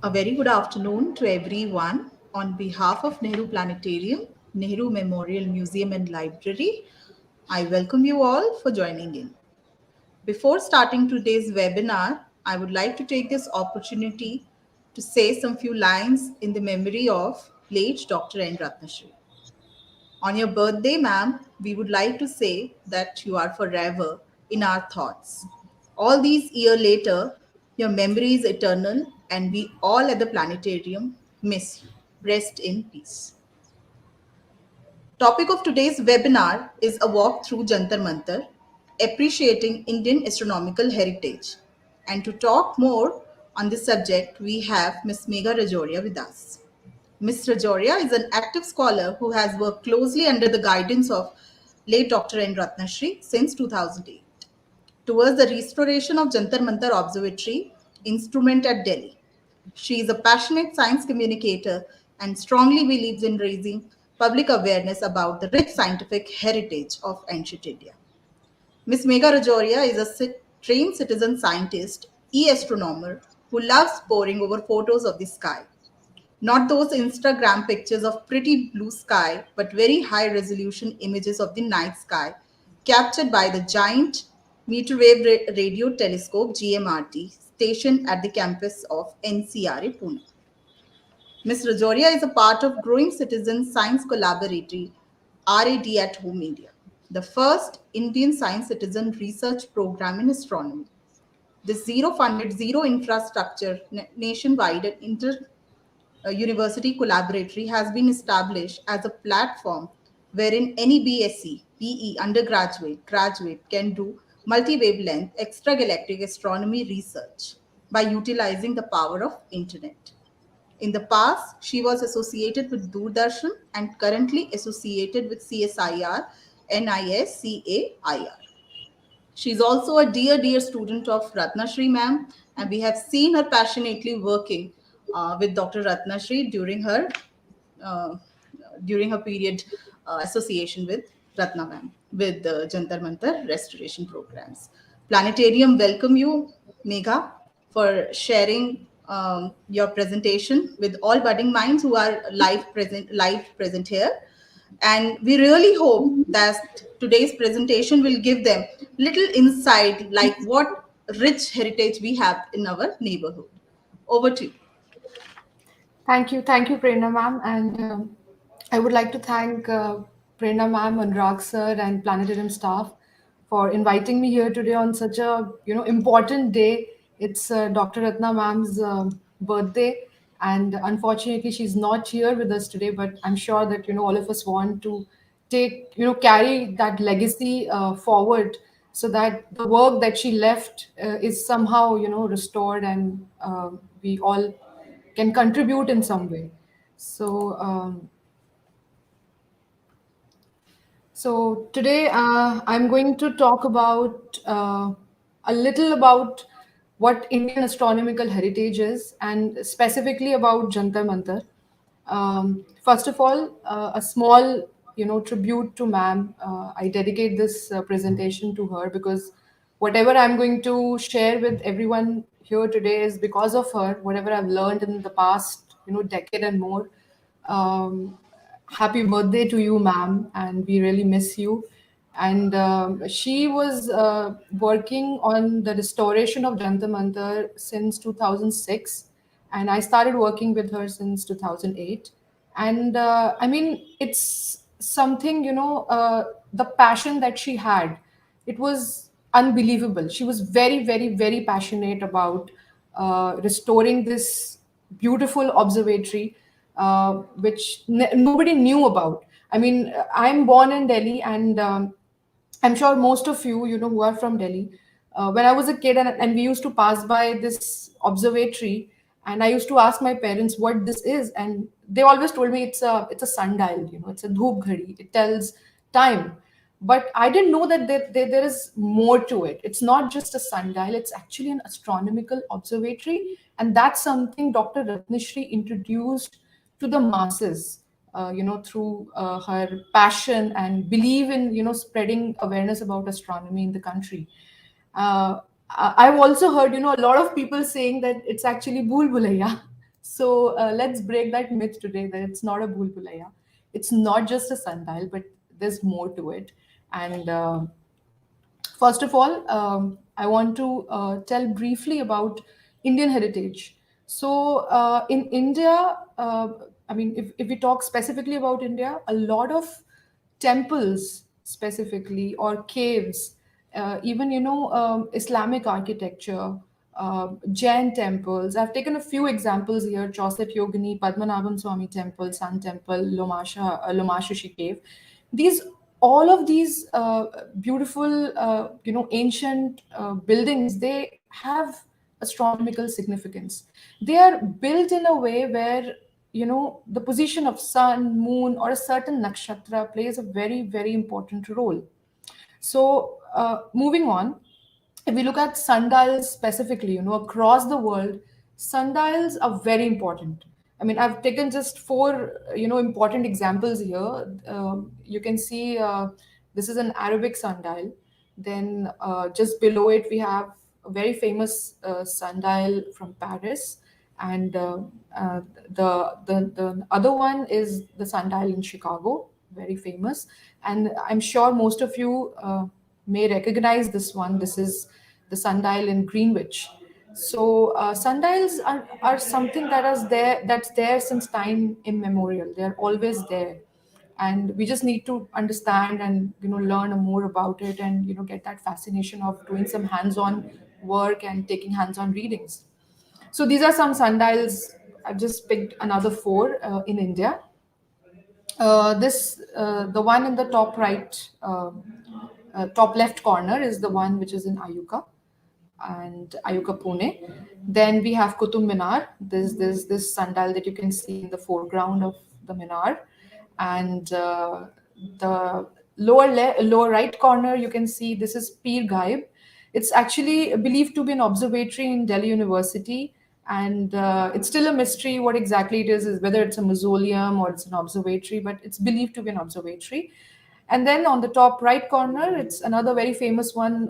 A very good afternoon to everyone. On behalf of Nehru Planetarium, Nehru Memorial Museum and Library, I welcome you all for joining in. Before starting today's webinar, I would like to take this opportunity to say some few lines in the memory of late Dr. N. Ratnashri. On your birthday, ma'am, we would like to say that you are forever in our thoughts. All these years later, your memory is eternal, and we all at the planetarium miss you. Rest in peace. Topic of today's webinar is a walk through Jantar Mantar, appreciating Indian astronomical heritage. And to talk more on this subject, we have Ms. Megha Rajoria with us. Ms. Rajoria is an active scholar who has worked closely under the guidance of late Dr. N. Ratnashri since 2008 towards the restoration of Jantar Mantar Observatory instrument at Delhi. She is a passionate science communicator and strongly believes in raising public awareness about the rich scientific heritage of ancient India. Ms. Megha Rajoria is a trained citizen scientist, astronomer who loves poring over photos of the sky. Not those Instagram pictures of pretty blue sky, but very high resolution images of the night sky captured by the giant microwave radio telescope GMRT stationed at the campus of NCRA Pune. Ms. Rajoria is a part of growing citizen science collaboratory RAD at Home India, the first Indian science citizen research program in astronomy. This zero funded, zero infrastructure nationwide and university collaboratory has been established as a platform wherein any BSc, BE undergraduate, graduate can do multi-wavelength extragalactic astronomy research by utilizing the power of internet. In the past, she was associated with Doordarshan and currently associated with CSIR, NISCAIR. She's also a dear student of Ratnashri ma'am, and we have seen her passionately working with Dr. Ratnashri uh, during her period association with Ratna ma'am with the Jantar Mantar restoration programs. Planetarium welcome you, Megha, for sharing your presentation with all budding minds who are live present here, and we really hope that today's presentation will give them little insight like what rich heritage we have in our neighborhood. Over to you. Thank you, Prerna ma'am, and I would like to thank Prerna ma'am, Anurag sir, and Planetarium staff for inviting me here today on such a important day. It's Dr. Ratna ma'am's birthday, and unfortunately she's not here with us today. But I'm sure that all of us want to carry that legacy forward, so that the work that she left is somehow restored, and we all can contribute in some way. So, so today I'm going to talk about a little about what Indian astronomical heritage is, and specifically about Jantar Mantar. First of all, a small tribute to ma'am. I dedicate this presentation to her because whatever I'm going to share with everyone here today is because of her. Whatever I've learned in the past decade and more. Um, Happy birthday to you, ma'am, and we really miss you. And she was working on the restoration of Jantar Mantar since 2006, and I started working with her since 2008. And I mean, it's something, the passion that she had, it was unbelievable. She was very passionate about restoring this beautiful observatory, which nobody knew about. I mean, I'm born in Delhi, and I'm sure most of you, who are from Delhi, when I was a kid, and we used to pass by this observatory, and I used to ask my parents what this is, and they always told me it's a sundial, it's a dhoop ghadi. It tells time. But I didn't know that there is more to it. It's not just a sundial; it's actually an astronomical observatory, and that's something Dr. Ratnashri introduced to the masses, through her passion and believe in, spreading awareness about astronomy in the country. I've also heard, a lot of people saying that it's actually Bhool Bhulaiya. So let's break that myth today that it's not a bhul bhulaiya. It's not just a sundial, but there's more to it. And first of all, I want to tell briefly about Indian heritage. So, in India, if we talk specifically about India, a lot of temples, specifically, or caves, even Islamic architecture, Jain temples. I've taken a few examples here: Chauset Yogini, Padmanabham Swami Temple, Sun Temple, Lomashushi Cave. These All of these beautiful ancient buildings, they have astronomical significance. They are built in a way where the position of sun, moon, or a certain nakshatra plays a very, very important role. So moving on, if we look at sundials specifically, across the world, sundials are very important. I mean, I've taken just four, important examples here. You can see this is an Arabic sundial. Then just below it, we have a very famous sundial from Paris, and the other one is the sundial in Chicago, very famous. And I'm sure most of you may recognize this one. This is the sundial in Greenwich. So sundials are something that's there since time immemorial. They're always there, and we just need to understand and learn more about it, and get that fascination of doing some hands-on work and taking hands-on readings. So these are some sundials. I've just picked another four in India. The one in the top right, top left corner is the one which is in Ayuka and Ayuka Pune. Then we have Qutub Minar. There's this sundial that you can see in the foreground of the Minar, and the lower right corner you can see this is Pir Gaib. It's actually believed to be an observatory in Delhi University, and it's still a mystery what exactly it is whether it's a mausoleum or it's an observatory, but it's believed to be an observatory. And then on the top right corner, it's another very famous one.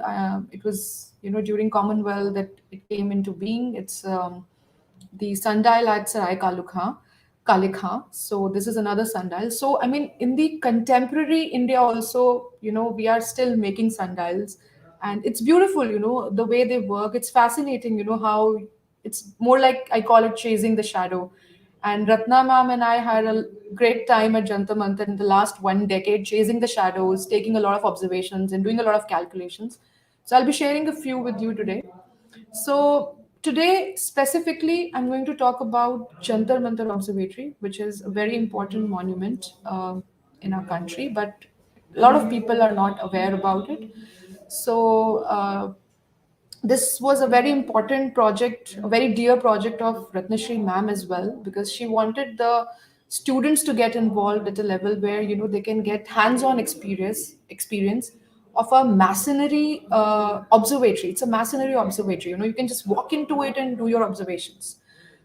It was, during Commonwealth that it came into being. It's the sundial at Sarai Kalikha. So this is another sundial. So I mean, in the contemporary India also, we are still making sundials, and it's beautiful. The way they work. It's fascinating. How it's more like, I call it, chasing the shadow. And Ratna ma'am and I had a great time at Jantar Mantar in the last 1 decade, chasing the shadows, taking a lot of observations, and doing a lot of calculations. So I'll be sharing a few with you today. So today, specifically, I'm going to talk about Jantar Mantar Observatory, which is a very important monument in our country, but a lot of people are not aware about it. So this was a very important project, a very dear project of Ratnashri ma'am as well, because she wanted the students to get involved at a level where they can get hands-on experience of a masonry observatory. It's a masonry observatory. You can just walk into it and do your observations.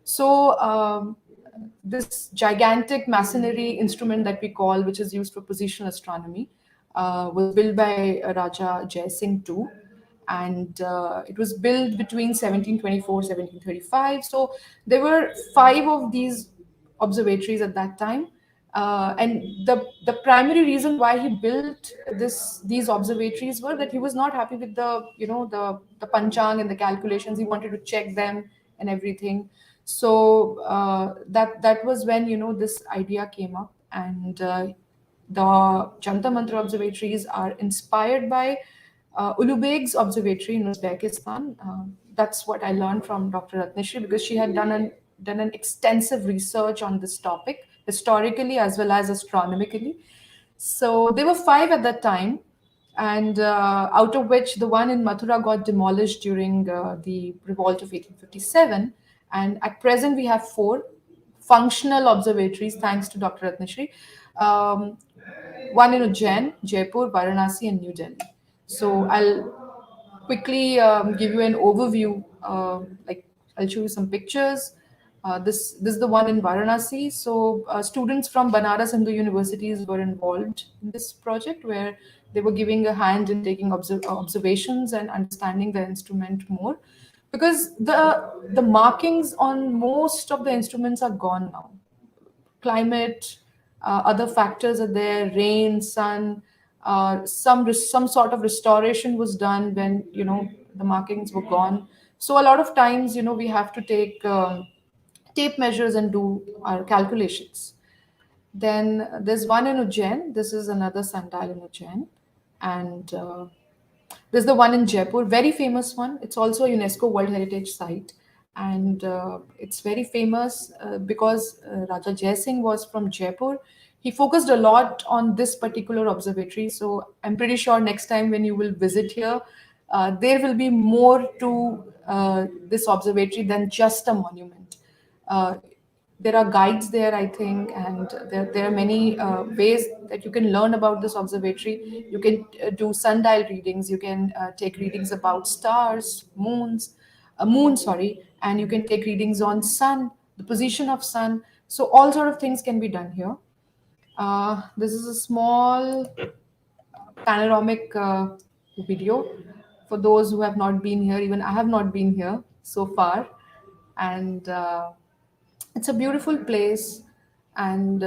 So this gigantic masonry instrument that we call, which is used for positional astronomy, was built by Raja Jai Singh II, and it was built between 1724 1735. So there were five of these observatories at that time, and the primary reason why he built these observatories were that he was not happy with the panchang and the calculations. He wanted to check them and everything. So that was when this idea came up, and the Jantar Mantar observatories are inspired by Ulubeg's observatory in Uzbekistan. That's what I learned from Dr. Ratnashri, because she had done an extensive research on this topic, historically as well as astronomically. So there were five at that time, and out of which the one in Mathura got demolished during the revolt of 1857. And at present, we have four functional observatories, thanks to Dr. Ratnashri. Um, One in Ujjain, Jaipur, Varanasi, and New Delhi. So I'll quickly give you an overview. Like, I'll show you some pictures. This is the one in Varanasi. So students from Banaras Hindu universities were involved in this project, where they were giving a hand in taking observations and understanding the instrument more. because the markings on most of the instruments are gone now. Climate, other factors are there, rain, sun, some sort of restoration was done when the markings were gone. So a lot of times we have to take tape measures and do our calculations. Then there's one in Ujjain. This is another sundial in Ujjain, and there's the one in Jaipur, very famous one. It's also a UNESCO World Heritage Site, and it's very famous because Raja Jai Singh was from Jaipur. He focused a lot on this particular observatory. So I'm pretty sure next time when you will visit here, there will be more to this observatory than just a monument. Uh, there are guides there, I think, and there are many ways that you can learn about this observatory. You can do sundial readings, you can take readings about stars, moon, sorry, and you can take readings on sun, the position of sun. So all sort of things can be done here. This is a small panoramic video for those who have not been here. Even I have not been here so far, and it's a beautiful place. And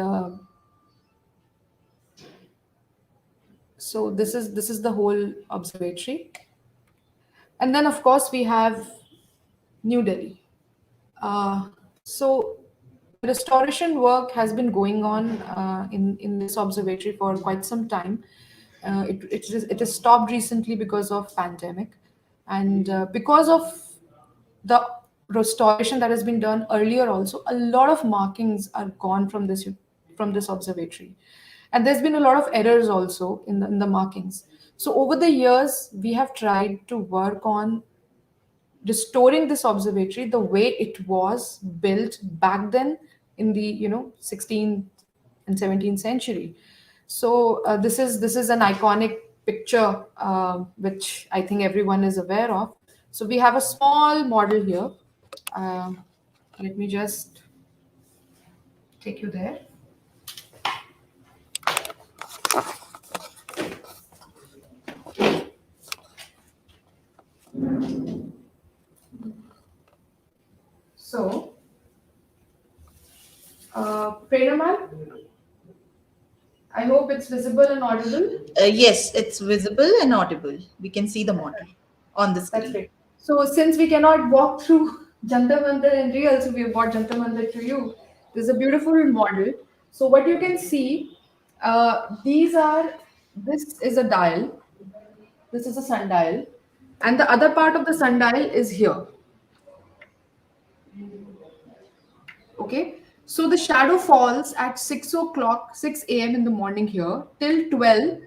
so this is the whole observatory. And then of course we have New Delhi. So the restoration work has been going on in this observatory for quite some time. It has stopped recently because of pandemic, and because of the restoration that has been done earlier also, a lot of markings are gone from this observatory, and there's been a lot of errors also in the markings. So over the years we have tried to work on restoring this observatory the way it was built back then in the 16th and 17th century. So this is an iconic picture which I think everyone is aware of. So we have a small model here. Um Let me just take you there. So, Prerna ma'am, I hope it's visible and audible. Yes, it's visible and audible. We can see the model on the That's screen. great. So since we cannot walk through Jantar Mantar in real, so we have brought Jantar Mantar to you. This is a beautiful model. So what you can see, these are, this is a dial, this is a sundial, and the other part of the sundial is here. Okay. So the shadow falls at 6 o'clock, 6 a.m. in the morning here till 12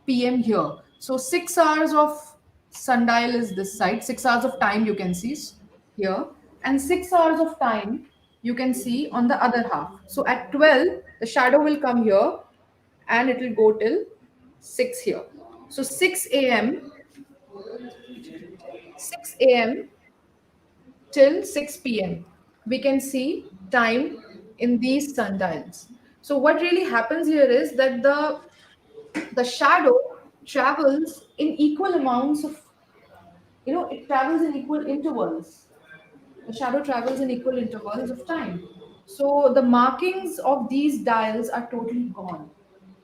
p.m. here. So 6 hours of sundial is this side, 6 hours of time you can see here, and 6 hours of time you can see on the other half. So at 12, the shadow will come here and it will go till 6 here. So 6 a.m., 6 a.m. till 6 p.m. we can see time in these sundials. So what really happens here is that the shadow travels in equal amounts of, it travels in equal intervals. The shadow travels in equal intervals of time. So the markings of these dials are totally gone.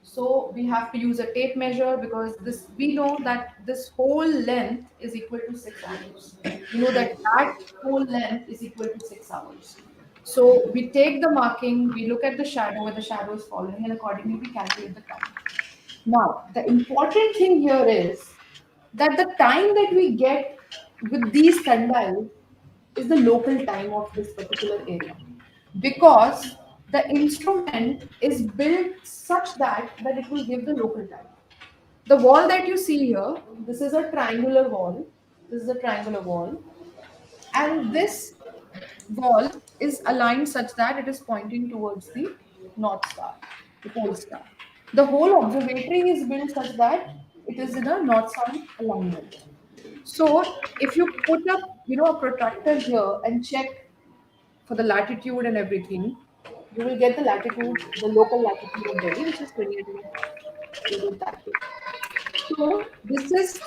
So we have to use a tape measure because this we know that this whole length is equal to 6 hours. We know that that whole length is equal to 6 hours. So we take the marking, we look at the shadow where the shadow is falling, and accordingly we calculate the time. Now, the important thing here is that the time that we get with these sundials is the local time of this particular area, because the instrument is built such that it will give the local time. The wall that you see here, this is a triangular wall. This is a triangular wall, and this wall is aligned such that it is pointing towards the North Star, the pole star. The whole observatory is built such that it is in a north-south alignment. So if you put up, a protractor here and check for the latitude and everything, you will get the latitude, the local latitude of Delhi, which is 28 that way. So this is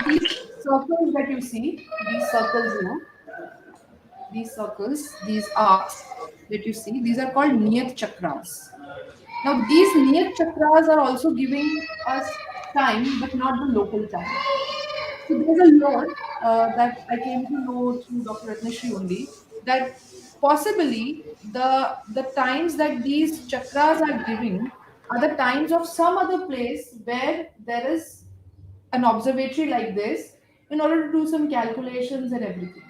these circles that you see, these circles here, these circles, these arcs that you see, these are called Niyat chakras. Now, these Niyat chakras are also giving us time, but not the local time. So there's a lore that I came to know through Dr. Ratnashri only, that possibly the times that these chakras are giving are the times of some other place where there is an observatory like this in order to do some calculations and everything.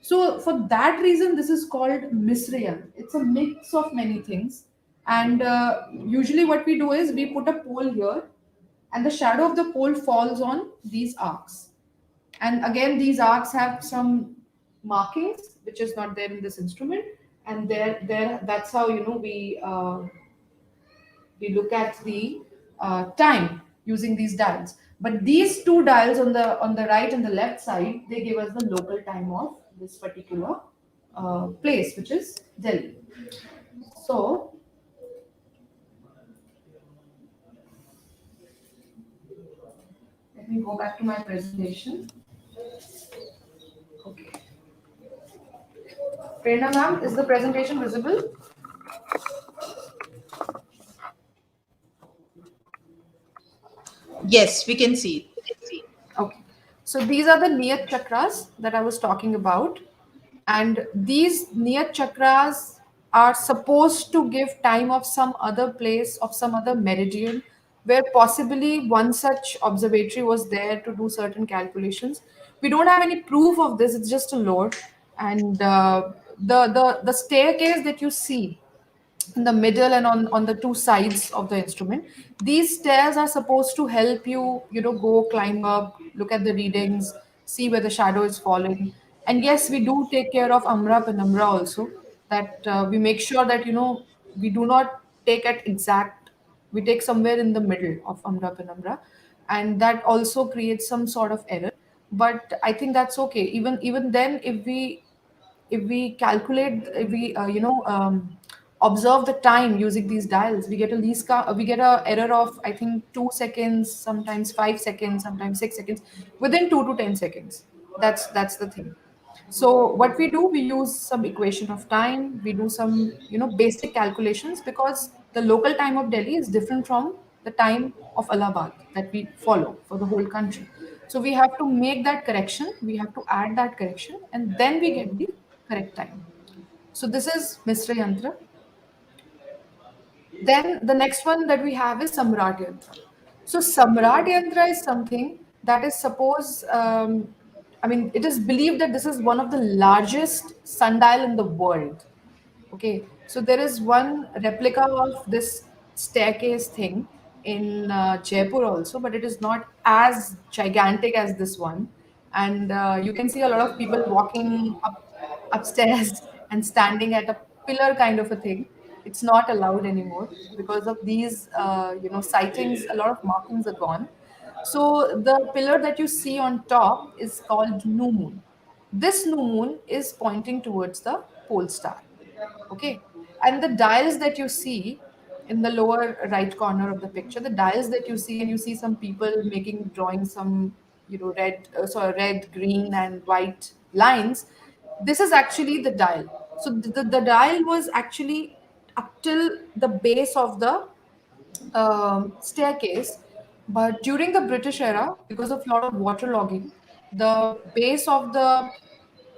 So for that reason, this is called Misra Yantra. It's a mix of many things. And usually what we do is we put a pole here and the shadow of the pole falls on these arcs. And again, these arcs have some markings, which is not there in this instrument. And there, that's how, we look at the time using these dials. But these two dials on the right and the left side, they give us the local time of this particular place, which is Delhi. So let me go back to my presentation. Okay. Prerna ma'am, is the presentation visible? Yes, we can see. Okay. So these are the Niyat chakras that I was talking about. And these Niyat chakras are supposed to give time of some other place, of some other meridian, where possibly one such observatory was there to do certain calculations. We don't have any proof of this, it's just a lore. And the staircase that you see in the middle and on the two sides of the instrument, these stairs are supposed to help you, go climb up, look at the readings, see where the shadow is falling. And yes, we do take care of amra penumbra also, that we make sure that we do not take at exact, we take somewhere in the middle of amra penumbra, and that also creates some sort of error. But I think that's okay. Even then, if we calculate, if we observe the time using these dials, we get a error of, I think, 2 seconds, sometimes 5 seconds, sometimes 6 seconds, within 2 to 10 seconds. That's the thing. So what we do, we use some equation of time, we do some basic calculations, because the local time of Delhi is different from the time of Allahabad that we follow for the whole country. So we have to make that correction, we have to add that correction, and then we get the correct time. So this is Misra Yantra. Then the next one that we have is Samrat Yantra. So Samrat Yantra is something that is it is believed that this is one of the largest sundial in the world. Okay, so there is one replica of this staircase thing in Jaipur also, but it is not as gigantic as this one. And you can see a lot of people walking upstairs and standing at a pillar kind of a thing. It's not allowed anymore because of these, sightings. A lot of markings are gone. So the pillar that you see on top is called new moon. This new moon is pointing towards the pole star. Okay. And the dials that you see in the lower right corner of the picture, the dials that you see, and you see some people making, drawing some, red, green, and white lines. This is actually the dial. So the dial was actually up till the base of the staircase. But during the British era, because of a lot of waterlogging, the base of the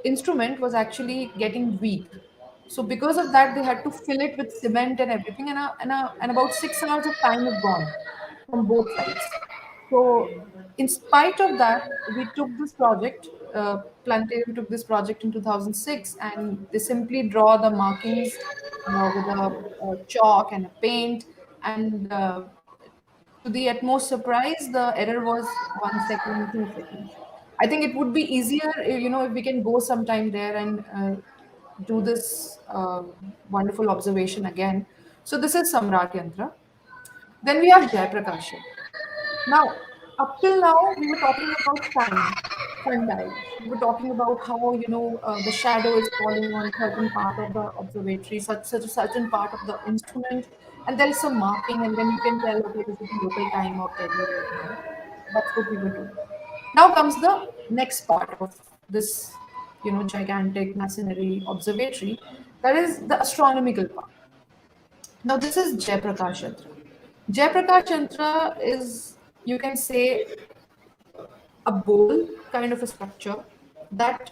instrument was actually getting weak. So because of that, they had to fill it with cement and everything, and about 6 hours of time is gone from both sides. So in spite of that, we took this project. Planetarium took this project in 2006, and they simply draw the markings with a chalk and a paint, and to the utmost surprise, the error was 1 second, 2 seconds. I think it would be easier, if we can go sometime there and do this wonderful observation again. So this is Samrat Yantra. Then we have Jai Prakash Yantra. Now, up till now, we were talking about time, sundials. We were talking about how the shadow is falling on certain part of the observatory, such a certain part of the instrument, and there is some marking, and then you can tell, okay, this is the local time of Delhi right now. That's what we were doing. Now comes the next part of this, gigantic masonry observatory, that is the astronomical part. Now, this is Jayaprakash Yantra. Jayaprakash Yantra is, you can say, a bowl kind of a structure that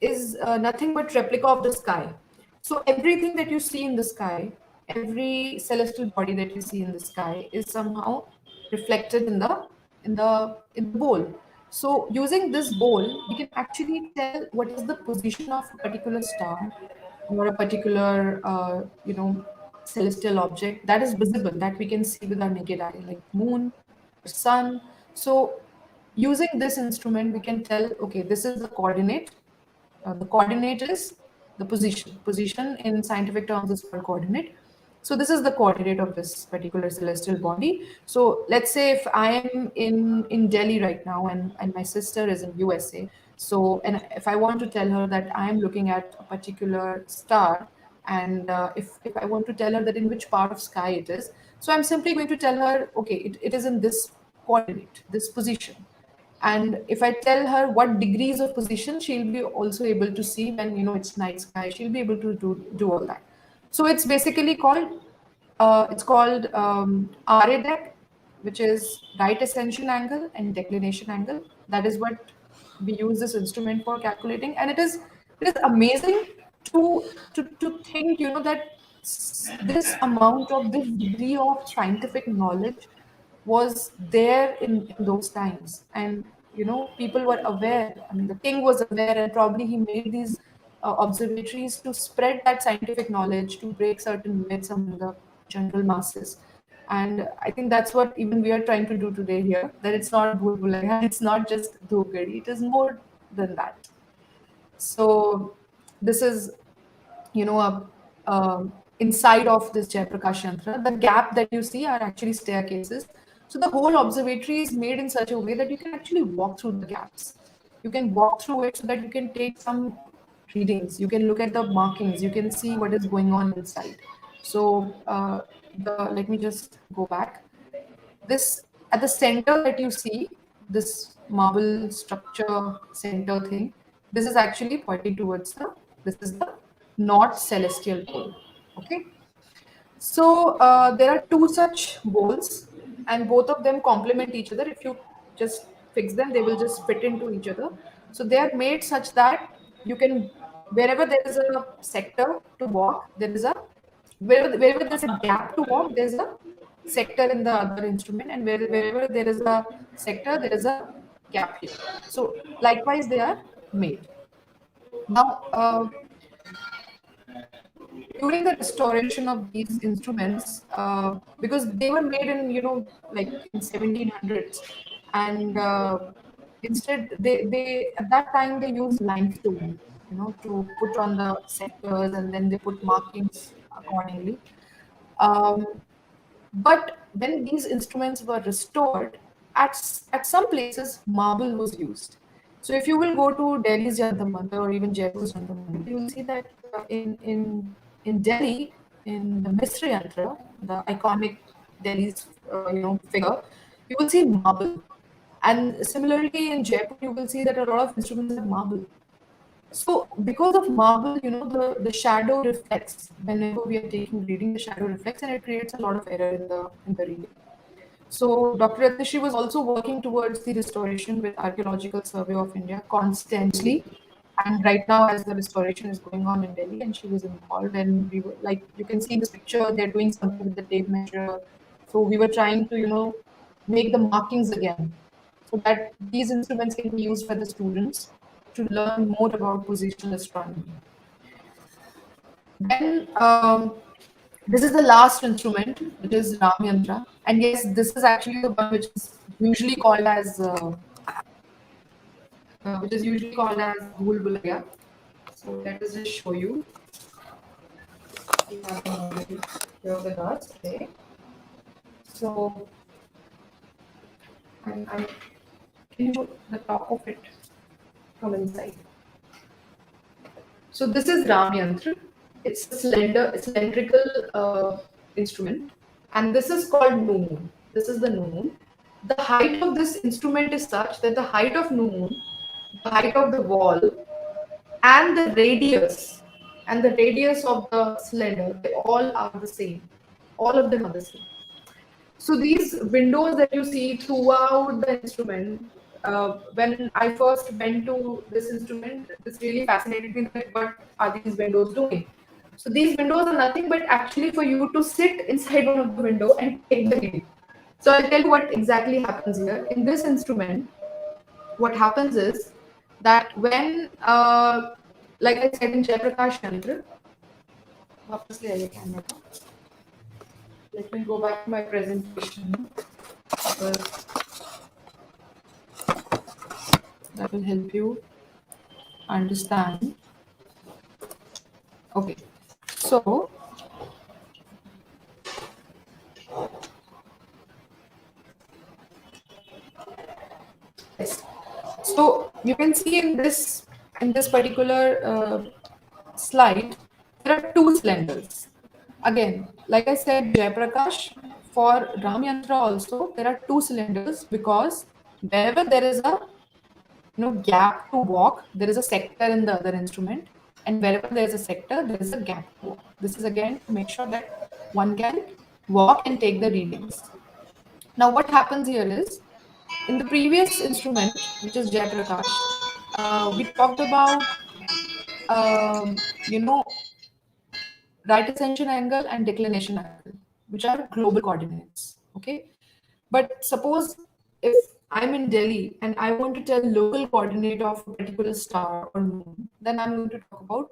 is nothing but replica of the sky. So everything that you see in the sky, every celestial body that you see in the sky is somehow reflected in the bowl. So using this bowl, we can actually tell what is the position of a particular star or a particular celestial object that is visible, that we can see with our naked eye, like moon or sun. So using this instrument, we can tell, okay, this is the coordinate. The coordinate is the position. Position in scientific terms is called coordinate. So this is the coordinate of this particular celestial body. So let's say if I am in Delhi right now, and my sister is in USA. So, and if I want to tell her that I am looking at a particular star, and if I want to tell her that in which part of sky it is, so I'm simply going to tell her, okay, it is in this coordinate, this position. And if I tell her what degrees of position, she'll be also able to see when it's night sky. She'll be able to do all that. So it's basically called RA, which is right ascension angle and declination angle. That is what we use this instrument for calculating, and it is amazing to think that this amount of this degree of scientific knowledge was there in those times. And people were aware. I mean, the king was aware, and probably he made these observatories to spread that scientific knowledge, to break certain myths among the general masses. And I think that's what even we are trying to do today here, that it's not bhul bhulaiya, it's not just dhokadi, it is more than that. So this is, inside of this Jayaprakash Yantra, the gap that you see are actually staircases. So the whole observatory is made in such a way that you can actually walk through the gaps. You can walk through it so that you can take some readings. You can look at the markings. You can see what is going on inside. So let me just go back. This, at the center that you see, this marble structure center thing, this is actually pointing towards this is the north celestial pole. Okay. So there are two such bowls, and both of them complement each other. If you just fix them, they will just fit into each other. So they are made such that you can, wherever there is a sector to walk, there is a, wherever there's a gap to walk, there's a sector in the other instrument, and wherever there is a sector, there is a gap here. So likewise, they are made. Now, during the restoration of these instruments, because they were made in like in 1700s, and instead they at that time they used limestone, to put on the sectors, and then they put markings accordingly. um, but when these instruments were restored, at some places marble was used. So if you will go to Delhi's Jantar Mantar or even Jaipur's Jantar Mantar, you will see that in Delhi, in the Misra Yantra, the iconic Delhi's figure, you will see marble. And similarly in Jaipur, you will see that a lot of instruments have marble. So because of marble, the shadow reflects. Whenever we are taking reading, the shadow reflects, and it creates a lot of error in the reading. So Dr. Ratishi was also working towards the restoration with Archaeological Survey of India constantly. And right now, as the restoration is going on in Delhi, and she was involved, and we were like, you can see in this picture, they're doing something with the tape measure. So we were trying to, make the markings again, so that these instruments can be used by the students to learn more about positional astronomy. Then this is the last instrument, which is Ram Yantra. And yes, this is actually the one which is usually called as Bhul Bhulaiya. So let us just show you. We have them already here with us today. So I'm can you show the top of it from inside? So this is Ram Yantra. It's a cylindrical instrument, and this is called new This is the new The height of this instrument is such that the height of new the height of the wall, and the radius of the cylinder, they all are the same. All of them are the same. So these windows that you see throughout the instrument, when I first went to this instrument, this really fascinated me that what are these windows doing? So these windows are nothing but actually for you to sit inside one of the window and take the reading. So I'll tell you what exactly happens here. In this instrument, what happens is that when, like I said in Jayaprakash Yantra, वापस ले आइए camera को. Let me go back to my presentation because that will help you understand. Okay, so yes, so you can see in this particular slide there are two cylinders. Again, like I said, Jayaprakash, for Ram Yantra also there are two cylinders because wherever there is a gap to walk, there is a sector in the other instrument, and wherever there is a sector there is a gap to walk. This is again to make sure that one can walk and take the readings. Now what happens here is, in the previous instrument, which is Jayaprakash, we talked about you know right ascension angle and declination angle, which are global coordinates. Okay, but suppose if I'm in Delhi and I want to tell local coordinate of a particular star or moon, then I'm going to talk about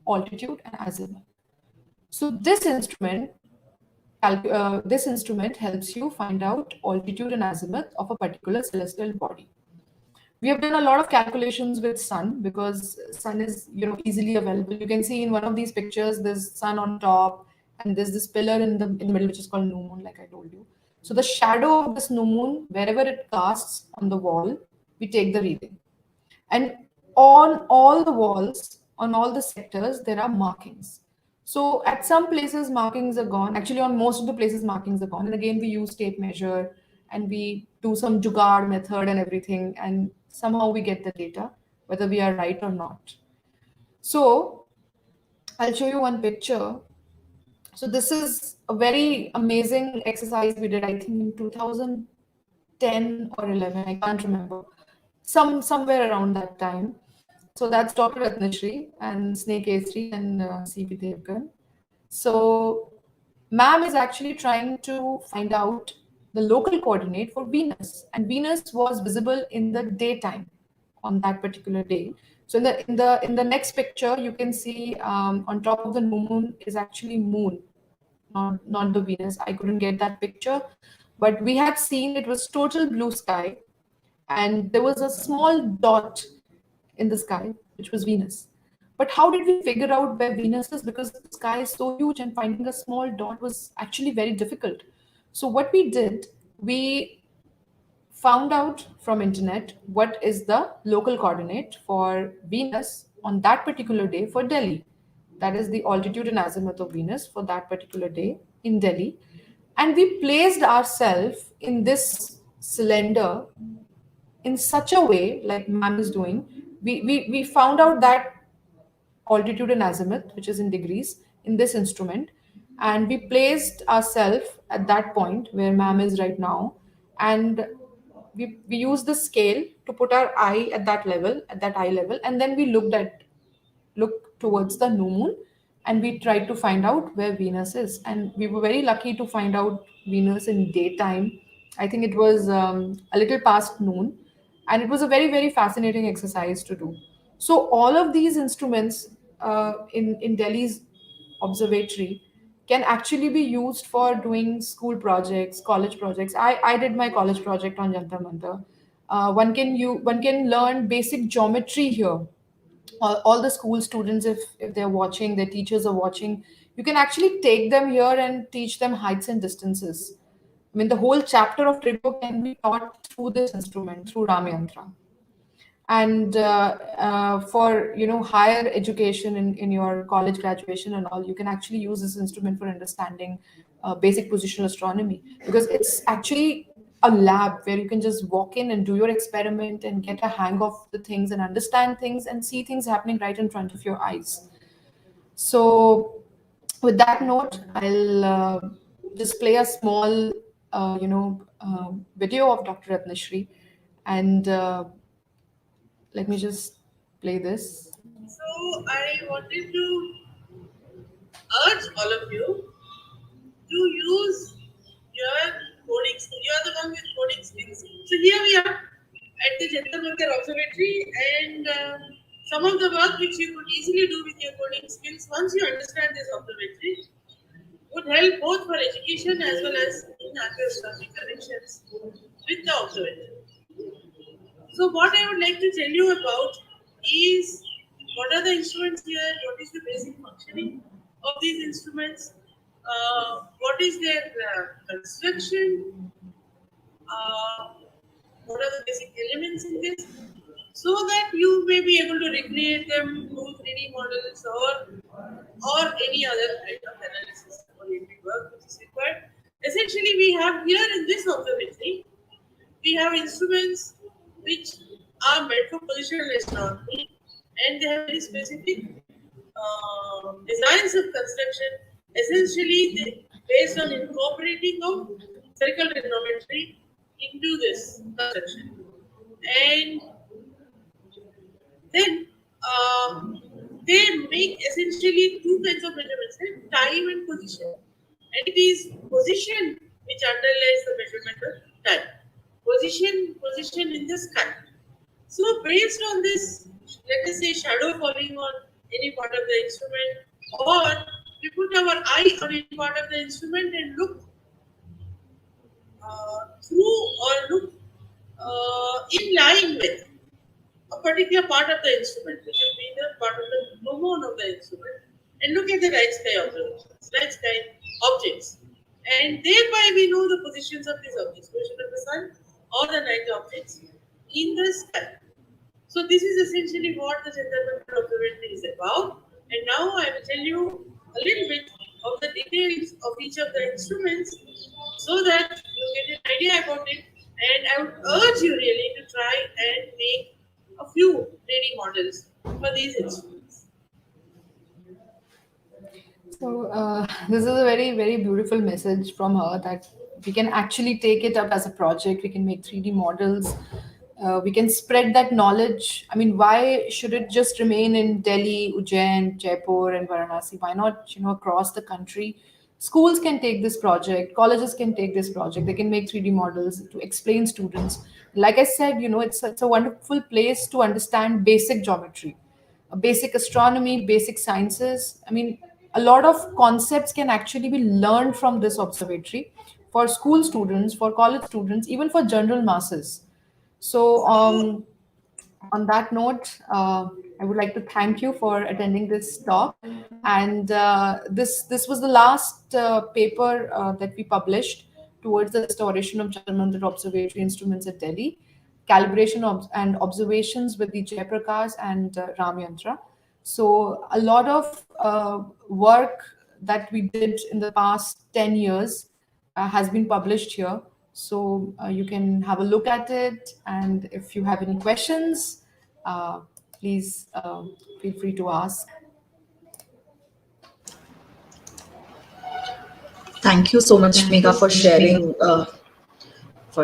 altitude and azimuth. So this instrument helps you find out altitude and azimuth of a particular celestial body. We have done a lot of calculations with sun because sun is easily available. You can see in one of these pictures there's sun on top and there's this pillar in the middle which is called new moon, like I told you. So the shadow of this new moon, wherever it casts on the wall, we take the reading. And on all the walls, on all the sectors, there are markings. So at some places, markings are gone. Actually, on most of the places, markings are gone. And again, we use tape measure and we do some jugaad method and everything. And somehow we get the data, whether we are right or not. So I'll show you one picture. So this is a very amazing exercise we did, I think in 2010 or 11, I can't remember. Somewhere around that time. So that's Dr. Ratnashri and Snake A3 and C.P. Devgan. So ma'am is actually trying to find out the local coordinate for Venus, and Venus was visible in the daytime on that particular day. So in the next picture, you can see on top of the new moon is actually moon, not the Venus. I couldn't get that picture, but we had seen it was total blue sky, and there was a small dot in the sky, which was Venus. But how did we figure out where Venus is? Because the sky is so huge and finding a small dot was actually very difficult. So what we did, we found out from internet what is the local coordinate for Venus on that particular day for Delhi. That is the altitude and azimuth of Venus for that particular day in Delhi. And we placed ourselves in this cylinder in such a way, like ma'am is doing. We found out that altitude and azimuth, which is in degrees, in this instrument, and we placed ourselves at that point where ma'am is right now, and we used the scale to put our eye at that level, at that eye level, and then we look towards the new moon, and we tried to find out where Venus is. And we were very lucky to find out Venus in daytime. I think it was a little past noon, and it was a very, very fascinating exercise to do. So all of these instruments in Delhi's observatory can actually be used for doing school projects, college projects. I did my college project on Jantar Mantar. One can learn basic geometry here. All the school students, if they're watching, their teachers are watching, you can actually take them here and teach them heights and distances. I mean, the whole chapter of Trigo can be taught through this instrument, through Ram Yantra. And for higher education in your college graduation and all, you can actually use this instrument for understanding basic positional astronomy, because it's actually a lab where you can just walk in and do your experiment and get a hang of the things and understand things and see things happening right in front of your eyes. So, with that note, I'll just play a small, video of Dr. Ratnashri, and let me just play this. So I wanted to urge all of you to use your coding skills. You are the one with coding skills. So here we are at the Jantar Mantar Observatory, and some of the work which you could easily do with your coding skills once you understand this observatory would help both for education as well as in astronomy connections with the observatory. So what I would like to tell you about is what are the instruments here, what is the basic functioning of these instruments, what is their construction, uh, what are the basic elements in this, so that you may be able to recreate them through 3D models or any other kind of analysis oriented work which is required. Essentially, we have here in this observatory we have instruments which are made for positional astronomy and they have very specific designs of construction. Essentially, based on incorporating of spherical trigonometry into this construction. And then they make essentially two kinds of measurements, right? Time and position. And it is position which underlies the measurement of time. Position in the sky. So based on this, let us say shadow falling on any part of the instrument, or we put our eye on any part of the instrument and look through or look in line with a particular part of the instrument, which will be the part of the hormone of the instrument, and look at the night sky observations, night sky objects. And thereby we know the positions of these objects, position of the sun or the night objects in the sky. So this is essentially what the Jantar Mantar Observatory is about. And now I will tell you a little bit of the details of each of the instruments so that you get an idea about it. And I would urge you really to try and make a few 3D models for these instruments. So, this is a very, very beautiful message from her that we can actually take it up as a project. We can make 3D models. We can spread that knowledge. I mean, why should it just remain in Delhi, Ujjain, Jaipur, and Varanasi? Why not, across the country? Schools can take this project, colleges can take this project. They can make 3D models to explain students. Like I said, it's a wonderful place to understand basic geometry, basic astronomy, basic sciences. I mean, a lot of concepts can actually be learned from this observatory for school students, for college students, even for general masses. So, So on that note, I would like to thank you for attending this talk. And this was the last paper that we published towards the restoration of Jantar Mantar Observatory instruments at Delhi, calibration and observations with the Jayaprakash and Ram Yantra. So a lot of work that we did in the past 10 years has been published here. So you can have a look at it. And if you have any questions, uh, please feel free to ask. Thank you so much, Megha, for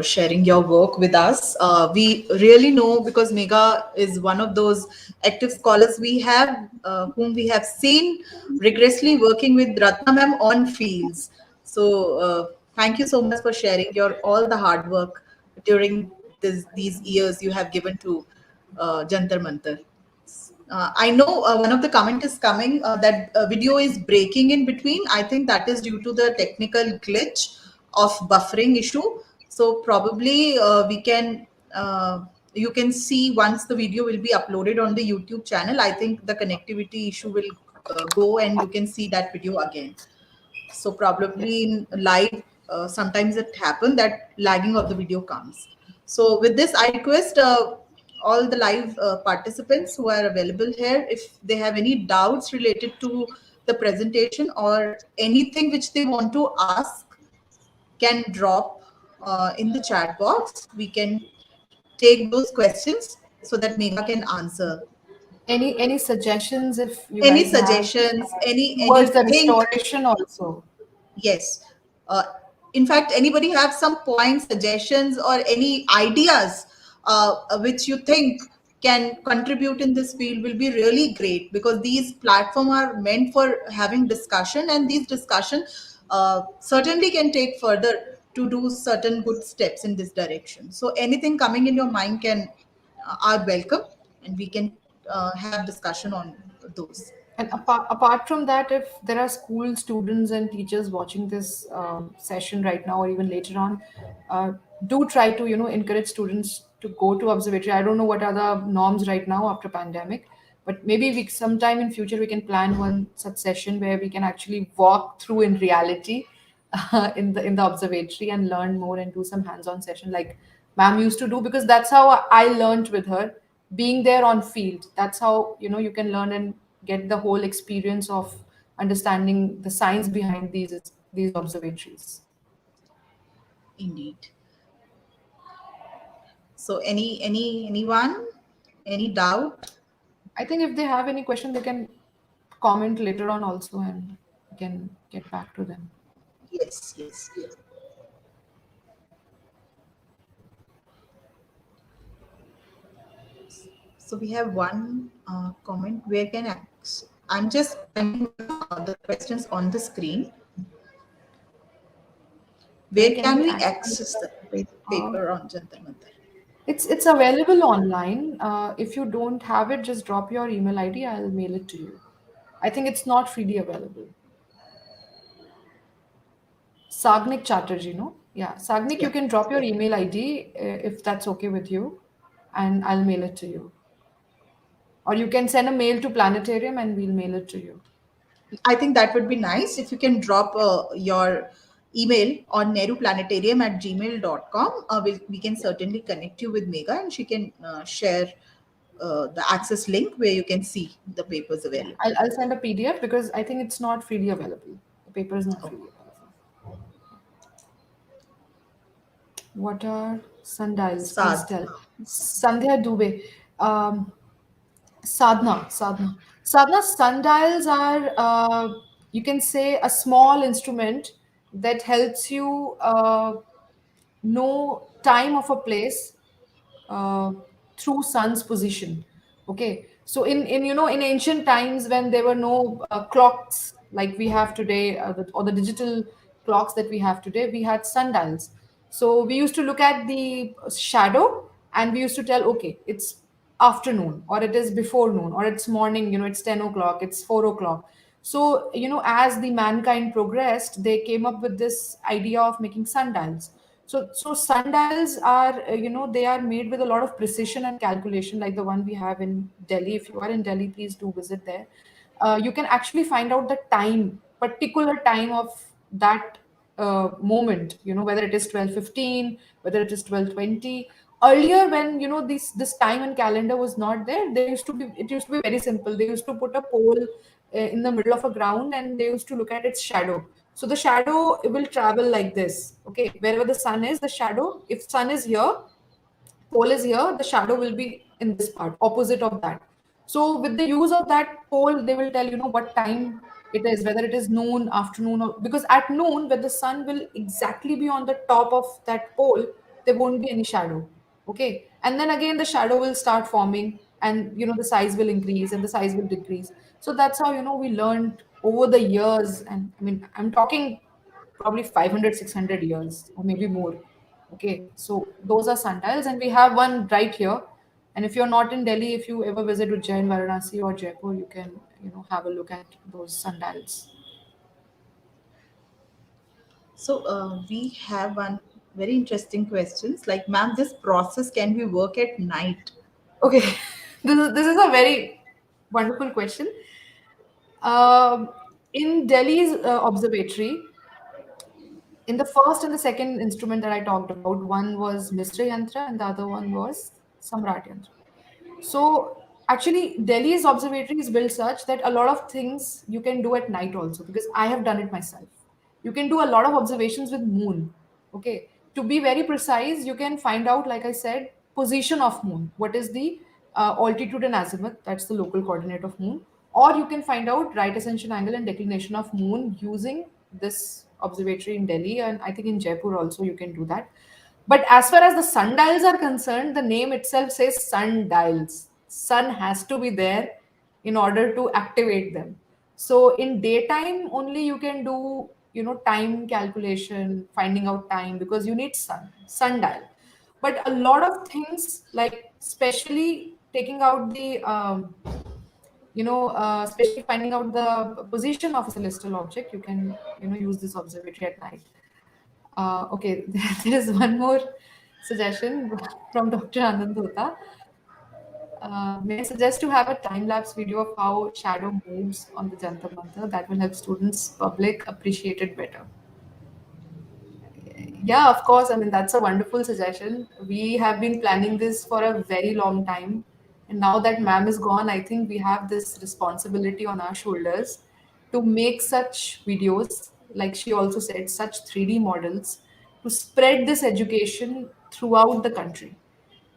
sharing your work with us. We really know because Megha is one of those active scholars we have, whom we have seen rigorously working with Ratna ma'am on fields. So thank you so much for sharing your all the hard work during these years you have given to Jantar Mantar. I know one of the comment is coming that video is breaking in between. I think that is due to the technical glitch of buffering issue. So probably we can you can see once the video will be uploaded on the YouTube channel. I think the connectivity issue will go and you can see that video again. So probably in live, sometimes it happen that lagging of the video comes. So with this, I request all the live participants who are available here, if they have any doubts related to the presentation or anything which they want to ask, can drop in the chat box. We can take those questions so that Megha can answer. Any suggestions if you Any guys have suggestions, towards the anything. restoration also? Yes. Uh, in fact, anybody have some points, suggestions, or any ideas which you think can contribute in this field will be really great, because these platforms are meant for having discussion, and these discussion certainly can take further to do certain good steps in this direction. So anything coming in your mind can are welcome, and we can have discussion on those. And apart from that, if there are school students and teachers watching this session right now or even later on, do try to encourage students to go to observatory. I don't know what are the norms right now after pandemic, but maybe we sometime in future we can plan one such session where we can actually walk through in reality in the observatory and learn more and do some hands-on session like ma'am used to do, because that's how I learned with her, being there on field. That's how you can learn and get the whole experience of understanding the science behind these observatories. Indeed. So anyone, any doubt? I think if they have any question, they can comment later on also, and we can get back to them. Yes, yes. So we have one comment. Where can I'm just finding the questions on the screen. Where Where can can we we access access the uh, paper on Jantar Mantar? it's available online. If you don't have it, just drop your email ID, I'll mail it to you. I think it's not freely available. Sagnik Chatterjee, no? Yeah, Sagnik, you Yeah. can drop your email ID if that's okay with you, and I'll mail it to you. Or you can send a mail to Planetarium and we'll mail it to you. I think that would be nice if you can drop your email on neruplanetarium@gmail.com. We can certainly connect you with Megha, and she can share the access link where you can see the papers Yeah, available. I'll send a PDF because I think it's not freely available. The paper is not Oh, freely available. What are sundials? Please Sad. tell. Sandhya Dubey. Um, Sadhna, sundials are, you can say, a small instrument that helps you know time of a place uh, through sun's position. Okay, so in in ancient times when there were no clocks like we have today, or the digital clocks that we have today, we had sundials. So we used to look at the shadow and we used to tell, okay, it's afternoon, or it is before noon, or it's morning, it's 10 o'clock, it's 4 o'clock. So as the mankind progressed, they came up with this idea of making sundials. So sundials are, they are made with a lot of precision and calculation, like the one we have in Delhi. If you are in Delhi, please do visit there. You can actually find out the time, particular time of that moment. Whether it is 12:15, whether it is 12:20. Earlier, when this time and calendar was not there, it used to be very simple. They used to put a pole in the middle of a ground, and they used to look at its shadow. So the shadow will travel like this. Okay, wherever the sun is, the shadow, if sun is here, pole is here, the shadow will be in this part, opposite of that. So with the use of that pole, they will tell what time it is, whether it is noon, afternoon, or because at noon, when the sun will exactly be on the top of that pole, there won't be any shadow. Okay, and then again the shadow will start forming, and the size will increase and the size will decrease. So that's how we learned over the years, and I mean I'm talking probably 500, 600 years or maybe more. Okay, so those are sundials, and we have one right here. And if you're not in Delhi, if you ever visit Ujjain, Varanasi, or Jaipur, you can have a look at those sundials. So we have one very interesting questions. Like, ma'am, this process can we work at night? Okay, this is a very wonderful question. Um, in Delhi's observatory, in the first and the second instrument that I talked about, one was Misra Yantra and the other one was Samrat Yantra. So actually, Delhi's observatory is built such that a lot of things you can do at night also, because I have done it myself. You can do a lot of observations with moon. Okay. To be very precise, you can find out, like I said, position of moon. What is the altitude and azimuth? That's the local coordinate of moon. Or you can find out right ascension angle and declination of moon using this observatory in Delhi, and I think in Jaipur also you can do that. But as far as the sundials are concerned, the name itself says sundials. Sun has to be there in order to activate them. So in daytime only you can do, time calculation, finding out time, because you need sundial. But a lot of things, like especially taking out the especially finding out the position of a celestial object, you can, use this observatory at night. Okay, there is one more suggestion from Dr. Anand Dhota. May I suggest to have a time lapse video of how shadow moves on the Jantar Mantar? That will help students, public appreciate it better. Yeah, of course. I mean, that's a wonderful suggestion. We have been planning this for a very long time. And now that ma'am is gone, I think we have this responsibility on our shoulders to make such videos, like she also said, such 3D models, to spread this education throughout the country.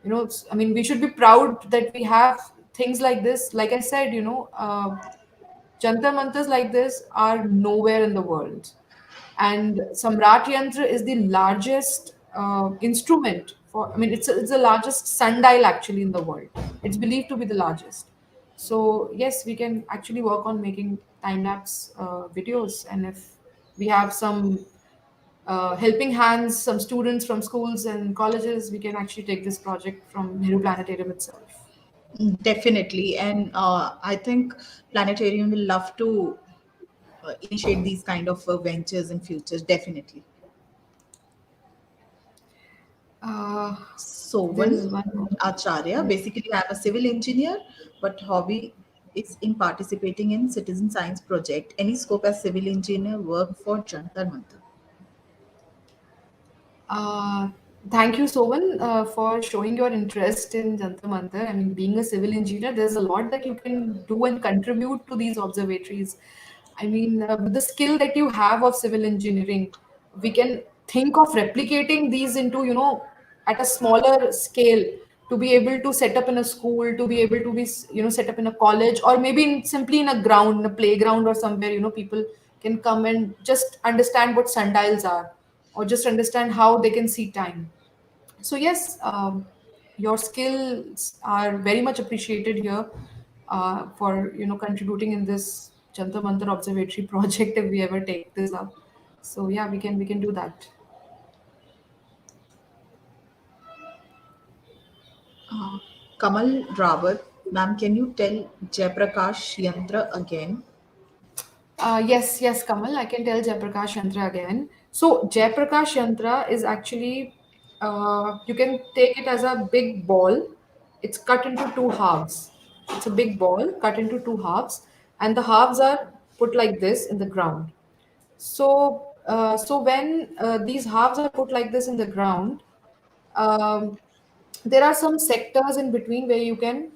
I mean, we should be proud that we have things like this. Like I said, Jantar Mantras like this are nowhere in the world. And Samrat Yantra is the largest instrument for, I mean, it's the largest sundial actually in the world. It's believed to be the largest. So, yes, we can actually work on making time lapse videos. And if we have some helping hands, some students from schools and colleges, we can actually take this project from Nehru Planetarium itself. Definitely. And I think planetarium will love to initiate these kind of ventures in futures. Definitely. Uh, there is Sovan one more. Acharya. Yes. Basically, I'm a civil engineer, but hobby is in participating in citizen science project. Any scope as civil engineer work for Jantar Mantar? Uh, Thank you, Sovan, for showing your interest in Jantar Mantar. I mean, being a civil engineer, there's a lot that you can do and contribute to these observatories. I mean, with the skill that you have of civil engineering, we can think of replicating these into, at a smaller scale, to be able to set up in a school, to be able to be, set up in a college, or maybe simply in a ground, in a playground or somewhere, people can come and just understand what sundials are, or just understand how they can see time. So yes, your skills are very much appreciated here, for contributing in this Jantar Mantar Observatory project if we ever take this up. So yeah, we can do that. Kamal Rawat, ma'am, can you tell Jayaprakash Yantra again? Yes, Kamal, I can tell Jayaprakash Yantra again. So Jayaprakash Yantra is actually, you can take it as a big ball. It's cut into two halves. It's a big ball cut into two halves, and the halves are put like this in the ground. So when these halves are put like this in the ground, um, there are some sectors in between where you can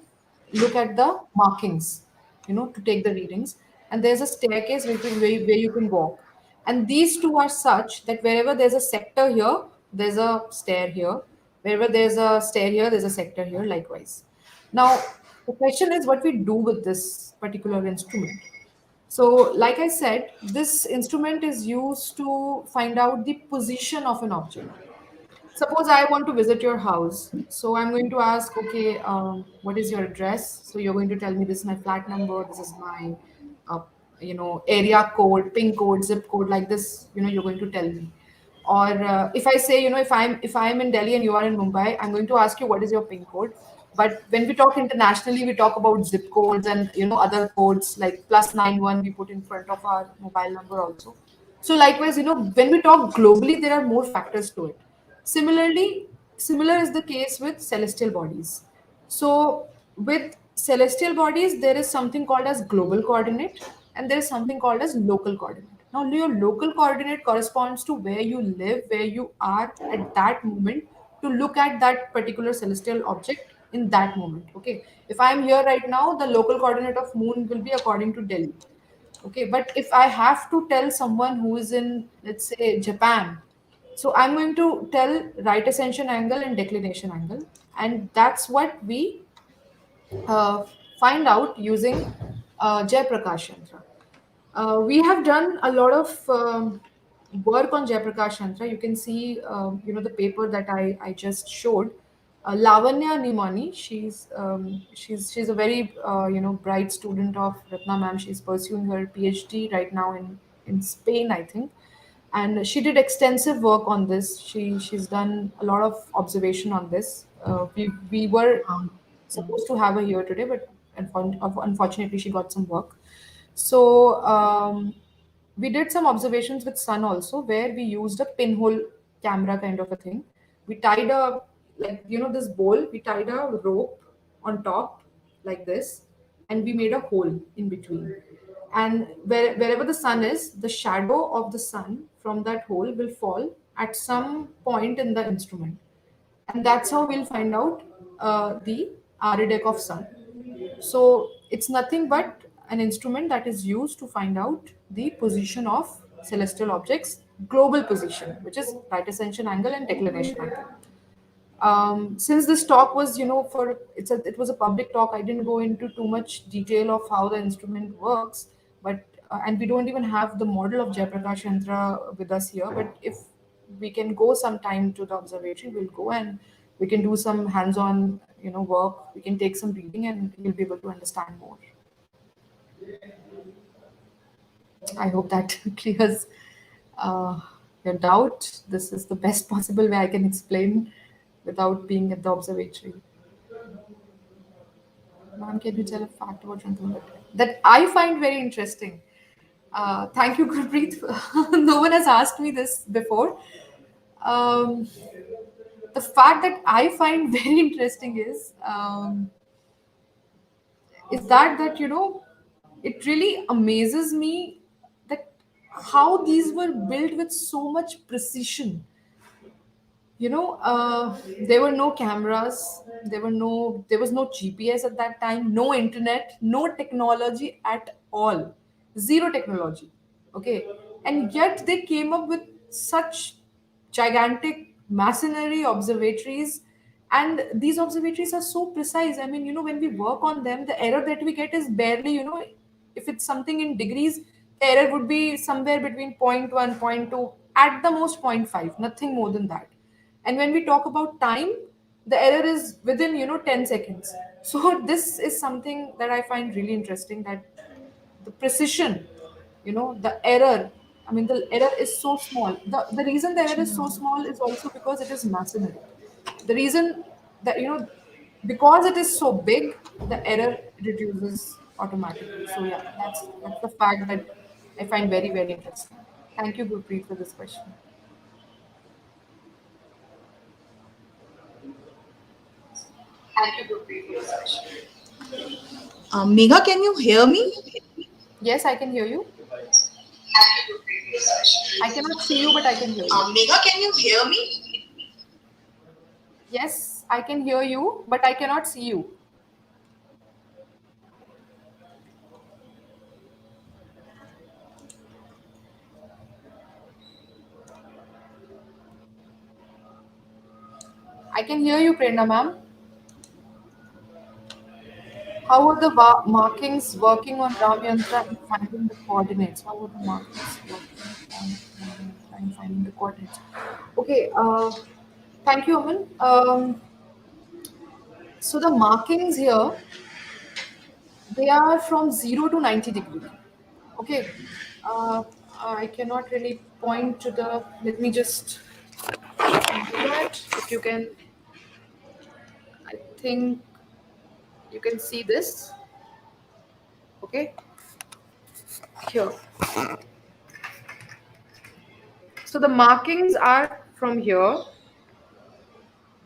look at the markings, to take the readings. And there's a staircase where you can walk. And these two are such that wherever there's a sector here, there's a stair here. Wherever there's a stair here, there's a sector here, likewise. Now, the question is what we do with this particular instrument. So, like I said, this instrument is used to find out the position of an object. Suppose I want to visit your house. So I'm going to ask, okay, what is your address? So you're going to tell me this is my flat number, this is my, uh, area code, pin code, zip code, like this. You're going to tell me. Or if I say, if I'm in Delhi and you are in Mumbai, I'm going to ask you what is your pin code. But when we talk internationally, we talk about zip codes and other codes like +91 we put in front of our mobile number also. So likewise, when we talk globally, there are more factors to it. Similar is the case with celestial bodies. So with celestial bodies, there is something called as global coordinate and there is something called as local coordinate. Now, your local coordinate corresponds to where you live, where you are at that moment to look at that particular celestial object in that moment. Okay. If I am here right now, the local coordinate of moon will be according to Delhi. Okay. But if I have to tell someone who is in, let's say, Japan, So I'm going to tell right ascension angle and declination angle, and that's what we uh, find out using Prakash Yantra. We have done a lot of work on Prakash Yantra. You can see, the paper that I just showed. Lavanya Nimani, she's a very bright student of Ratna ma'am. She's pursuing her PhD right now in Spain, I think, and she did extensive work on this. She's done a lot of observation on this. We were supposed to have her here today, but unfortunately she got some work. So we did some observations with sun also, where we used a pinhole camera kind of a thing. We tied a, like, this bowl. We tied a rope on top like this, and we made a hole in between. And wherever the sun is, the shadow of the sun from that hole will fall at some point in the instrument, and that's how we'll find out the Aridak of sun. So it's nothing but an instrument that is used to find out the position of celestial objects, global position, which is right ascension angle and declination angle. Since this talk was, it was a public talk, I didn't go into too much detail of how the instrument works, but and we don't even have the model of Jayaprakash Yantra with us here. But if we can go sometime to the observatory, we'll go and we can do some hands-on, work. We can take some reading, and you'll be able to understand more. I hope that clears uh, your doubt. This is the best possible way I can explain without being at the observatory. Ma'am, can you tell a fact about Jantar that I find very interesting? Thank you, Gurpreet. No one has asked me this before. Um, the fact that I find very interesting is that it really amazes me that how these were built with so much precision. There were no cameras, there was no GPS at that time, no internet, no technology at all, zero technology. Okay, and yet they came up with such gigantic masonry observatories, and these observatories are so precise. I mean, when we work on them, the error that we get is barely, if it's something in degrees, the error would be somewhere between point 0.1, point 0.2, at the most point 0.5, nothing more than that. And when we talk about time, the error is within 10 seconds. So this is something that I find really interesting, that the precision, the error, I mean, the error is so small. The reason the error is so small is also because it is masonry. The reason that, because it is so big, the error reduces automatically. So yeah, that's the fact that I find very, very interesting. Thank you, Gurpreet, for this question. Megha, can you hear me? Yes, I can hear you. I cannot see you, but I can hear you. Megha, can you hear me? Yes, I can hear you, but I cannot see you. I can hear you, Prerna ma'am. How are the markings working on Ram Yantra in finding the coordinates? How are the markings working on Ram Yantra in finding the coordinates? Okay, thank you, Aman. So the markings here, they are from 0 to 90 degree. Okay, uh, I cannot really point to the. Let me just do that. If you can, I think you can see this. Okay, here. So the markings are from here,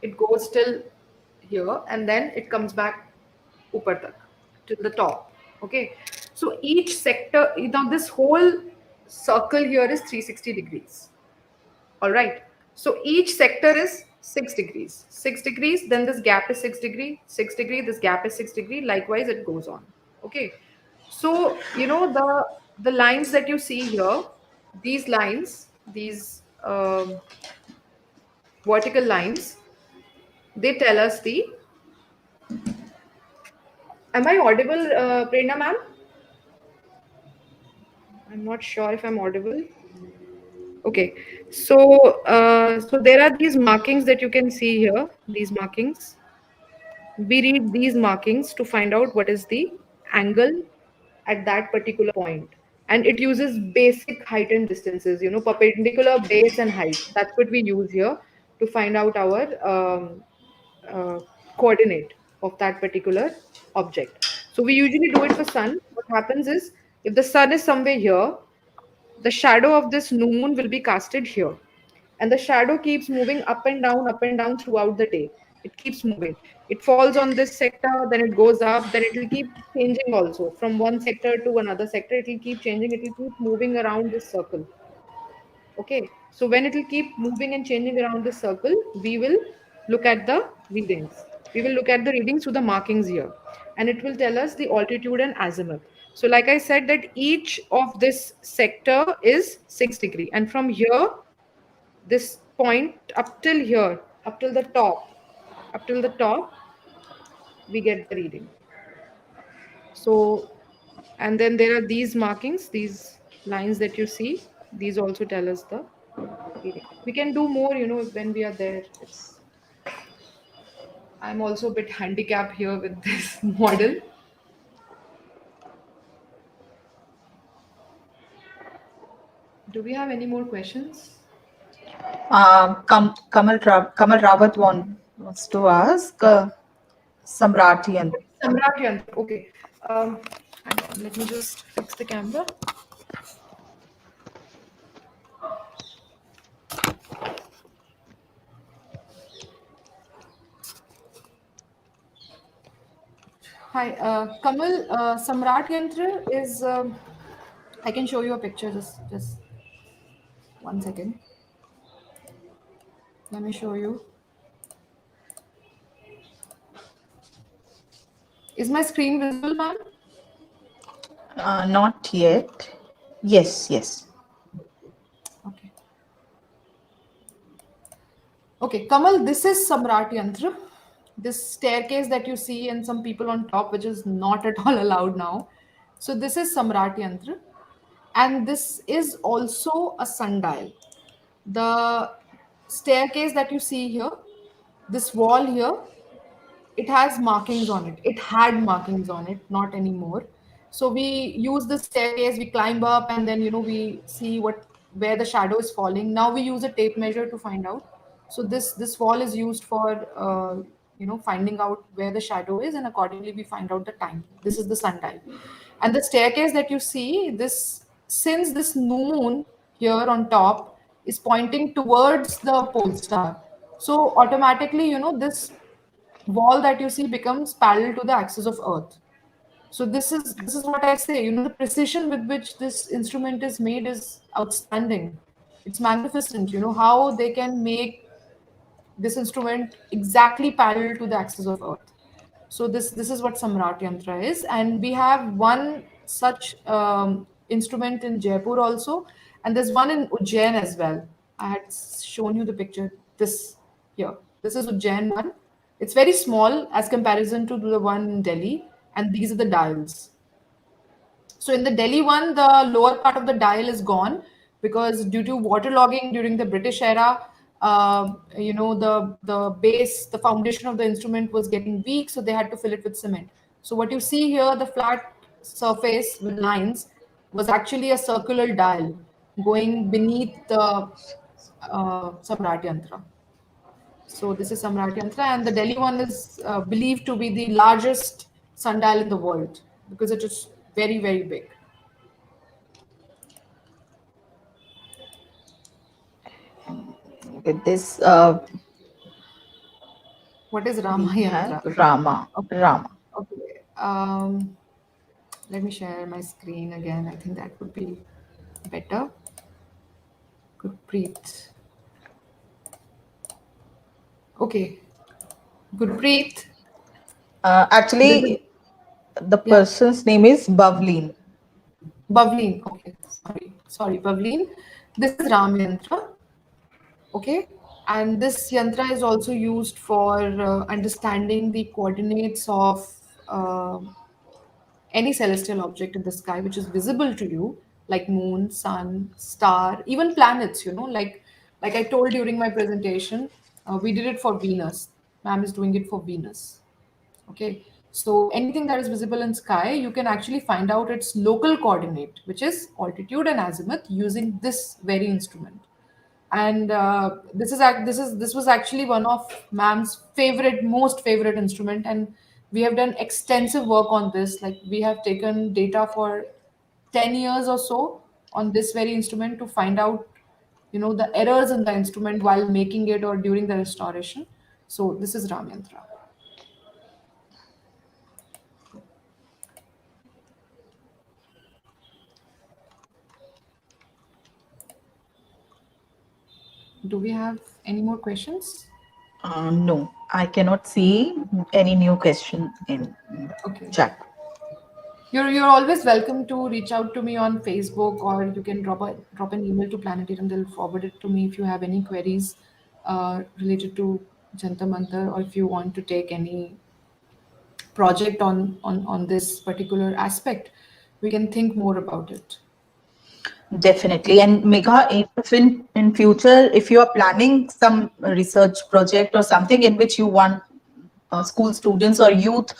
it goes till here, and then it comes back upar tak, to the top. Okay, so each sector, now this whole circle here is 360 degrees. All right, so each sector is 6 degrees, 6 degrees, then this gap is 6 degree, 6 degree, this gap is 6 degree, likewise it goes on. Okay, so the lines that you see here, these lines, these vertical lines, they tell us the. Am I audible, Prerna ma'am? I'm not sure if I'm audible. Okay, so there are these markings that you can see here. These markings. We read these markings to find out what is the angle at that particular point. And it uses basic height and distances, perpendicular, base, and height. That's what we use here to find out our uh, coordinate of that particular object. So we usually do it for sun. What happens is, if the sun is somewhere here, the shadow of this new moon will be casted here. And the shadow keeps moving up and down throughout the day. It keeps moving. It falls on this sector, then it goes up, then it will keep changing also. From one sector to another sector, it will keep changing. It will keep moving around this circle. Okay. So when it will keep moving and changing around this circle, we will look at the readings. We will look at the readings through the markings here. And it will tell us the altitude and azimuth. So like I said that each of this sector is 6 degree. And from here, this point up till here, up till the top, we get the reading. So, and then there are these markings, these lines that you see, these also tell us the reading. We can do more, when we are there. I'm also a bit handicapped here with this model. Do we have any more questions? Kamal Rawat wants to ask Samrat Yantra. Samrat Yantra. Okay. Hang on, let me just fix the camera. Hi, Kamal. Samrat Yantra is. I can show you a picture. Just 1 second. Let me show you. Is my screen visible, ma'am? Not yet. Yes, yes. Okay. Okay, Kamal, this is Samrat Yantra. This staircase that you see and some people on top, which is not at all allowed now. So this is Samrat Yantra. And this is also a sundial. The staircase that you see here, this wall here, it has markings on it. It had markings on it, not anymore. So we use the staircase, we climb up, and then we see where the shadow is falling. Now we use a tape measure to find out. So this wall is used for finding out where the shadow is, and accordingly we find out the time. This is the sundial, and the staircase that you see, this since this new moon here on top is pointing towards the pole star, so automatically this wall that you see becomes parallel to the axis of Earth. So this is what I say. The precision with which this instrument is made is outstanding. It's magnificent. How they can make this instrument exactly parallel to the axis of Earth. So this is what Samrat Yantra is, and we have one such instrument in Jaipur also, and there's one in Ujjain as well. I had shown you the picture. This here, this is Ujjain one. It's very small as comparison to the one in Delhi, and these are the dials. So in the Delhi one, the lower part of the dial is gone because due to waterlogging during the British era, the base, the foundation of the instrument was getting weak, so they had to fill it with cement. So what you see here, the flat surface with lines, was actually a circular dial going beneath the Samrat Yantra. So this is Samrat Yantra, and the Delhi one is believed to be the largest sundial in the world because it is very, very big. With this, What is Rama we have Yantra? Rama. Okay. Rama. Okay. Let me share my screen again. I think that would be better. Gurpreet. Okay. Gurpreet. This is, Actually, the yeah, person's name is Bavleen. Bavleen. Okay. Sorry, Bavleen. This is Ram Yantra. Okay. And this yantra is also used for understanding the coordinates of uh, any celestial object in the sky which is visible to you, like moon, sun, star, even planets. Like I told during my presentation, we did it for Venus. Ma'am is doing it for Venus. Okay, so anything that is visible in sky, you can actually find out its local coordinate, which is altitude and azimuth, using this very instrument. And this was actually one of ma'am's most favorite instrument, and we have done extensive work on this. Like, we have taken data for 10 years or so on this very instrument to find out, the errors in the instrument while making it or during the restoration. So this is Ram Yantra. Do we have any more questions? No, I cannot see any new question in the Okay. chat. You're always welcome to reach out to me on Facebook, or you can drop an email to Planetarium. They'll forward it to me if you have any queries related to Jantar Mantar, or if you want to take any project on this particular aspect, we can think more about it. Definitely. And Megha, if in future, if you are planning some research project or something in which you want school students or youth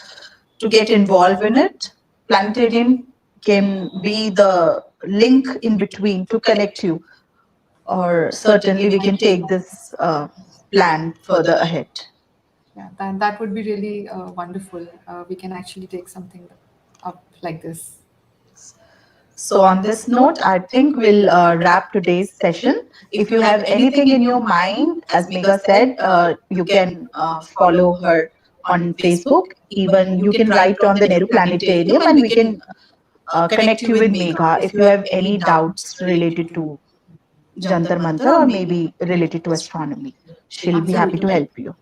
to get involved in it, planetarium can be the link in between to connect you. Or certainly we can take this plan further ahead. Yeah, that would be really wonderful. We can actually take something up like this. So, on this note, I think we'll wrap today's session. If you have anything in your mind, as Megha said, you can follow her on Facebook. Even you can write on the Nehru Planetarium and we can connect you with Megha if you have any doubts related to Jantar Mantar or maybe related to astronomy. She'll be happy to help you.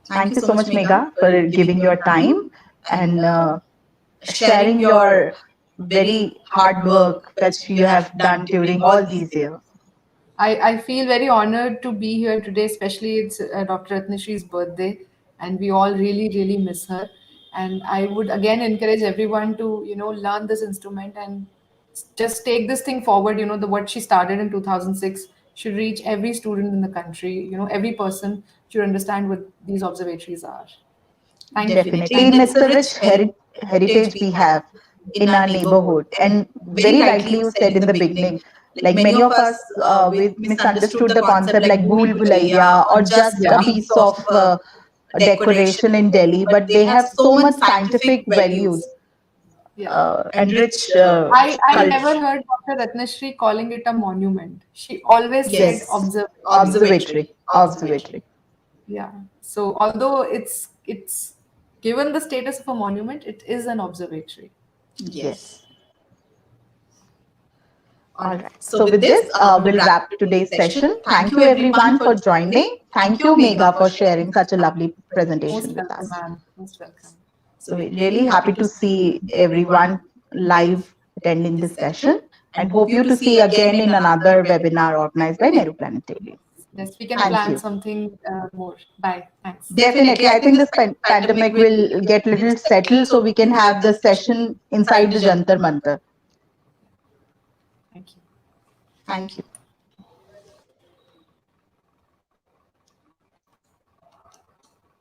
Thank you so much, Megha, for giving your time and sharing your very hard work that you have done during all these years. I feel very honored to be here today, especially it's Dr. Ratnashree's birthday, and we all really, really miss her. And I would again encourage everyone to, learn this instrument and just take this thing forward. The what she started in 2006 should reach every student in the country. Every person should understand what these observatories are. Thank you. Definitely. And it's a rich heritage we have in our neighborhood. And very rightly you said in the beginning, like many of us we misunderstood the concept like bhool bhulaiya or just a piece of decoration in Delhi, but they have so much scientific values and rich I culture. never heard Dr. Ratnashree calling it a monument. She always said Yes, observatory. observatory. Yeah. So although it's given the status of a monument, it is an observatory. Yes. All right. So with this, we'll wrap today's session. Thank you everyone for joining. Thank you, Megha, for sharing such a lovely presentation Most with welcome, us. ma'am. Most welcome. So we're really happy to see everyone live attending this session and hope you to see again in another webinar organized by Nehru Planetarium. Yes, we can Thank plan you. something more. Bye. Thanks. Definitely. I think this pandemic will get little settled so we can have the session inside the Jantar Mantar. Thank you. Thank you.